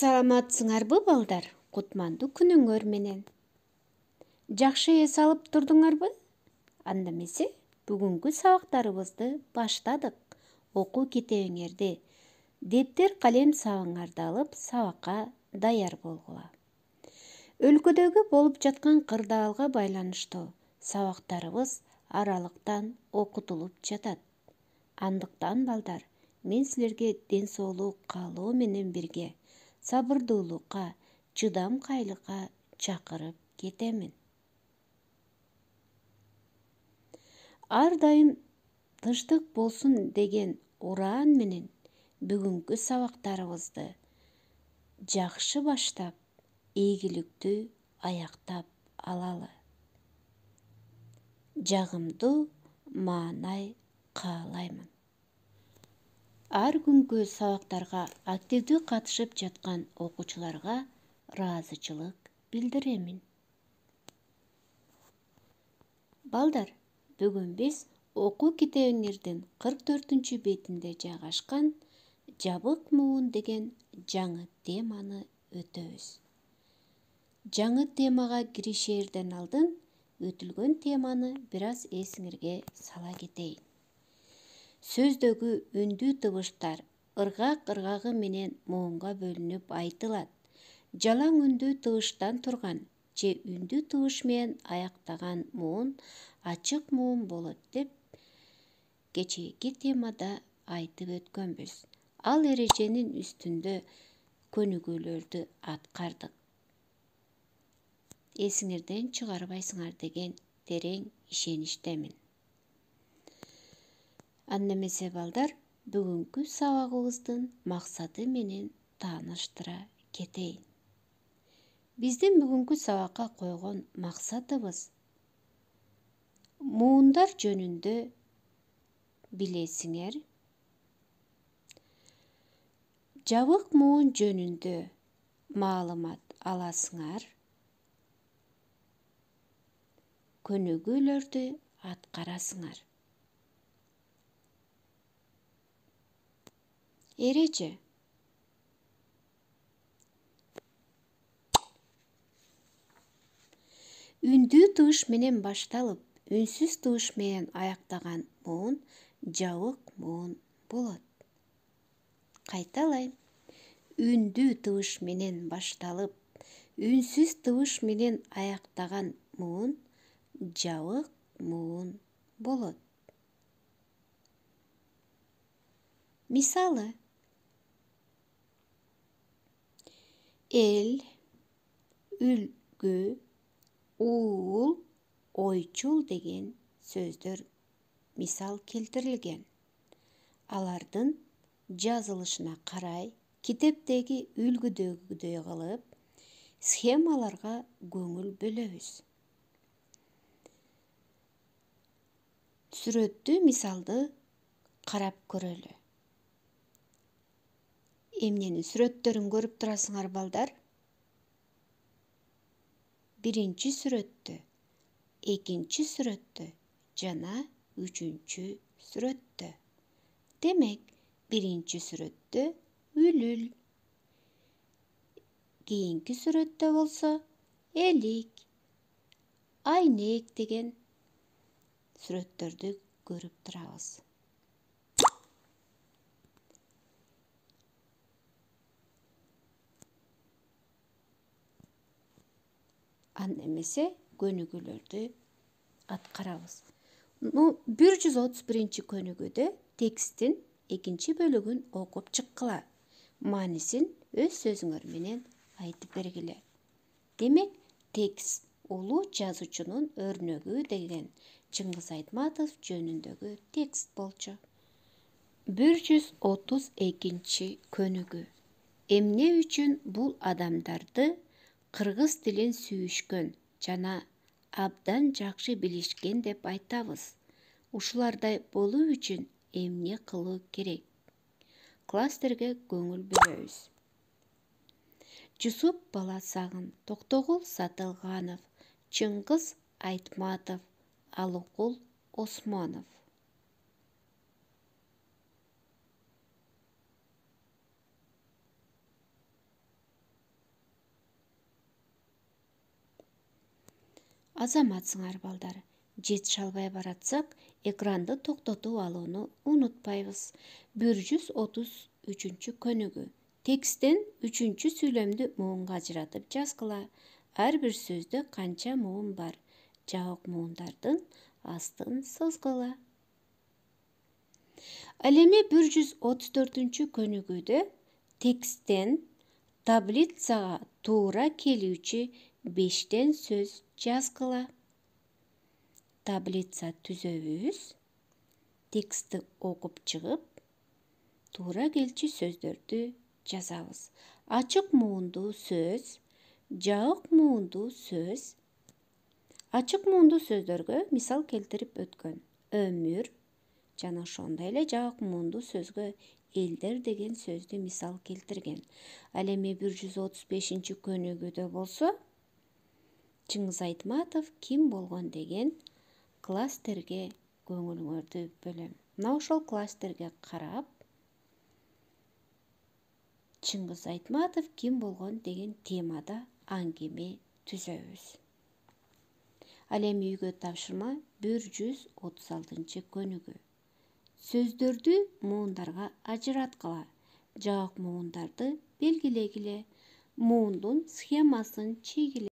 Саламатсыңарбы, балдар? Кутмандуу күнүңөр менен. Жакшы эс алып турдуңарбы? Анда эмесе, бүгүнкү сабактарыбызды баштадык. Окуу китебиңерди, дептер, калем сабыңарды алып, сабакка даяр болгула. Өлкөдөгү болуп жаткан кырдаалга байланыштуу сабактарыбыз аралыктан окутулуп жатат. Андыктан, балдар, мен силерге ден соолук каалоо менен бирге сабырдуулукка, чыдамкайлыкка чакырып кетемин. Ар дайым тынчтык болсун деген ураан менен бүгүнкү сабактарыбызды жакшы баштап, ийгиликтүү аяктап алалы. Жагымдуу маанай каалаймын. Ар күнкү сабактарга активдүү катышып жаткан окуучуларга ыраазычылык билдиремин. Балдар, бүгүн биз окуу китебиңердин 44-бетинде жайгашкан жабык муун деген жаңы теманы өтөбүз. Жаңы темага киришээрден алдын өтүлгөн теманы бир аз эсиңерге сала кетейин. Сөздөгү үндүү табыштар ыргак-ыргагы менен муунга бөлүнүп айтылат. Жалаң үндүү табыштан турган же үндүү табыш менен аяктаган муун ачык муун болот деп кечээки темада айтып өткөнбүз. Ал эреженин үстүндө көнүгүүлөрдү аткардык. Эсиңерден чыгарбайсыңар деген терең ишеничтемин. Анда эмесе, балдар, бүгүнкү сабагыбыздын максаты менен тааныштыра кетейин. Биздин бүгүнкү сабакка койгон максатыбыз муундар жөнүндө билесиңер, жабык муун жөнүндө маалымат аласыңар, көнүгүүлөрдү аткарасыңар. Эреже. Үндүү табыш менен башталып, үнсүз табыш менен аяктаган муун жабык муун болот. Кайталайм. Үндүү табыш менен башталып, үнсүз табыш менен аяктаган муун жабык муун болот. Мисалы: эл, үлгү, уул, ойчул деген сөздөр мисал келтирилген. Алардын жазылышына карай китептеги үлгүдөгүдөй кылып схемаларга көңүл бөлөбүз. Сүрөттүү мисалды карап көрөлү. Эмненин сүрөттөрүн көрүп турасыңар, балдар? Биринчи сүрөттө, экинчи сүрөттө жана үчүнчү сүрөттө. Демек, биринчи сүрөттө үлүл, кийинки сүрөттө болсо элик, айнек деген сүрөттөрдү көрүп турабыз. Анда эмесе көнүгүүлөрдү аткарабыз. 131 көнүгүүдө тексттин экинчи бөлүгүн окуп чыккыла. Маанисин өз сөзүңөр менен айтып бергиле. Демек, текст улуу жазуучунун өрнөгү деген Чыңгыз Айтматов жөнүндөгү текст болчу. 132 көнүгүү. Эмне үчүн бул адамдарды кыргыз тилин сүйүшкөн жана абдан жакшы билишкен деп айтабыз? Ушулардай болуу үчүн эмне кылуу керек? Кластерге көңүл бөлөбүз. Жусуп Баласагын, Токтогул Сатылганов, Чыңгыз Айтматов, Алыкул Осмонов. Азаматсыңар балдар. Жет шалбай баратсак, экранды токтотуп алууну унутпайбыз. 133 көнүгүү. Тексттен 3 сүйлөмдү муунга ажыратып жазгыла. Ар бир сөздө канча муун бар? Жабык муундардын астын сызгыла. Ал эми 134 көнүгүүдө тексттен таблицага туура келүүчү 5 сөз жазгыла. Таблица түзөбүз. Текстти окуп чыгып, туура келчү сөздөрдү жазабыз. Ачык муунду сөз, жабык муунду сөз. Ачык муунду сөздөргө мисал келтирип өткөн. Өмүр жана ошондой эле жабык муунду сөзгө элдер деген сөздү мисал келтирген. Ал эми 135 көнүгүүдө болсо, Чыңгыз Айтматов ким болгон деген кластерге көңүлүңөрдү бөлөм. Мына ошол кластерге карап, Чыңгыз Айтматов ким болгон деген темада аңгеме түзөбүз. Ал эми үйгө тапшырма 136 көнүгүү. Сөздөрдү муундарга ажыраткыла. Жабык муундарды белгилегиле. Муундун схемасын чийгиле.